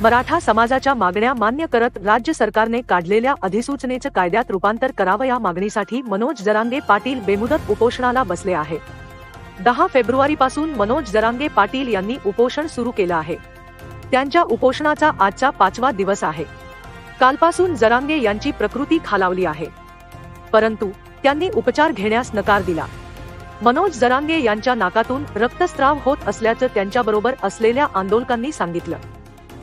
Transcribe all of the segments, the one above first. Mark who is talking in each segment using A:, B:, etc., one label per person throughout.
A: मराठा समाजाच्या मागण्या मान्य करत राज्य सरकारने काढलेल्या अधिसूचनेचं कायद्यात रूपांतर करावं या मागणीसाठी मनोज जरांगे पाटील बेमुदत उपोषणाला बसले आहे। 10 फेब्रुवारीपासून मनोज जरांगे पाटील यांनी उपोषण सुरू केलं आहे। त्यांच्या उपोषणाचा आजचा 5वा दिवस आहे। कालपासून जरांगे यांची प्रकृती खालावली आहे, परंतु त्यांनी उपचार घेण्यास नकार दिला। मनोज जरांगे यांच्या नाकातून रक्तस्राव होत असल्याचं त्यांच्याबरोबर असलेल्या आंदोलकांनी सांगितलं।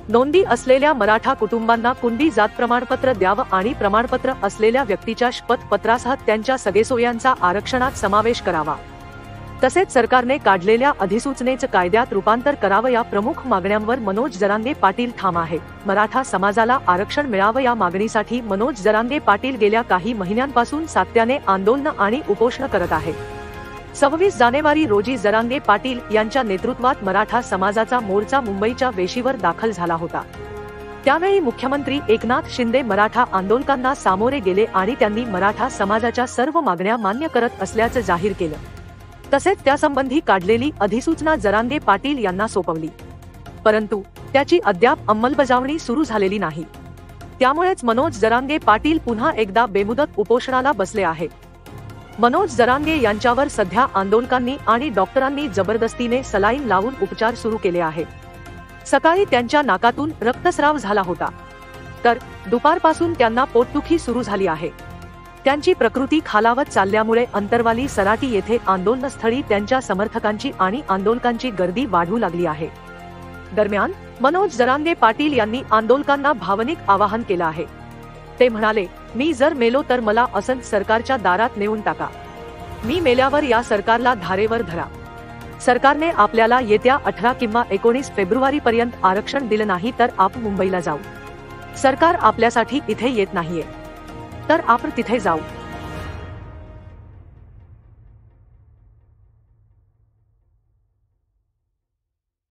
A: नोंदी असलेल्या मराठा कुटुंबांना कुणबी जात प्रमाणपत्र द्यावं आणि प्रमाणपत्र असलेल्या व्यक्तीच्या शपथपत्रासह त्यांच्या सगेसोय्यांचा आरक्षणात समावेश करावा। तसेच सरकारने काढलेल्या अधिसूचनेचं कायद्यात रूपांतर करावं या प्रमुख मागण्यांवर मनोज जरांगे पाटील ठाम आहेत। मराठा समाजाला आरक्षण मिळावं या मागणीसाठी मनोज जरांगे पाटील गेल्या काही महिन्यांपासून सातत्याने आंदोलन आणि उपोषण करत आहेत। 26 जानेवारी रोजी जरांगे पाटील यांच्या नेतृत्वात मराठा समाजाचा मोर्चा मुंबईच्या वेशीवर दाखल झाला होता। त्यावेळी मुख्यमंत्री एकनाथ शिंदे मराठा आंदोलकांना सामोरे गेले आणि त्यांनी मराठा समाजाच्या सर्व मागण्या मान्य करत असल्याचं जाहीर केलं। तसेच त्यासंबंधी काढलेली अधिसूचना जरांगे पाटील यांना सोपवली, परंतु त्याची अद्याप अंमलबजावणी सुरू झालेली नाही। त्यामुळेच मनोज जरांगे पाटील पुन्हा एकदा बेमुदत उपोषणाला बसले आहेत। मनोज जरांगे यांच्यावर सध्या आंदोलकांनी आणि डॉक्टरांनी जबरदस्तीने सलाईन लावून उपचार सुरू केले आहेत। सकाळी त्यांच्या नाकातून रक्तस्राव झाला होता, तर दुपारपासून त्यांना पोटदुखी सुरू झाली आहे। त्यांची प्रकृती खालावत चालल्यामुळे अंतरवाली सराटी येथे आंदोलनस्थळी त्यांच्या समर्थकांची आणि आंदोलकांची गर्दी वाढू लागली आहे। दरम्यान मनोज जरांगे पाटील यांनी आंदोलकांना भावनिक आवाहन केलं आहे। ते म्हणाले, मी जर मेलो तर मला असंच सरकारच्या दारात नेऊन टाका। मी मेल्यावर या सरकारला धारेवर धरा। सरकारने आपल्याला येत्या 18 किंवा 19 फेब्रुवारीपर्यंत आरक्षण दिलं नाही तर आपण मुंबईला जाऊ। सरकार आपल्यासाठी इथे येत नाहीये, तर आपण तिथे जाऊ।